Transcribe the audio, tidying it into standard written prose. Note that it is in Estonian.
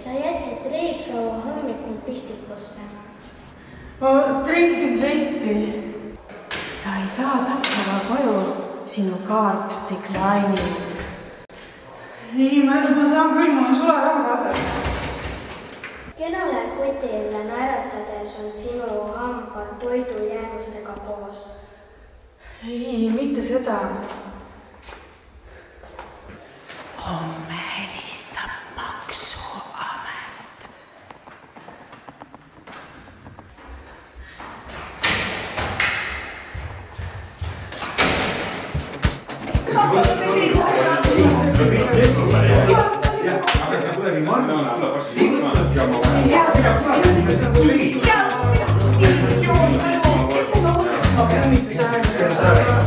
Sa jätsid Reeklaua hommikul pistikusse. Ma treikisin leiti. Sa ei saa taksava koju. Sinu kaart declining. Ei, ma saan küll, mul on sularaha kaasas. Kenale kotille naeratades on sinu hambad toidujäänustega koos? Ei, mitte seda. Homme helistab maksuamet. Õnnitus.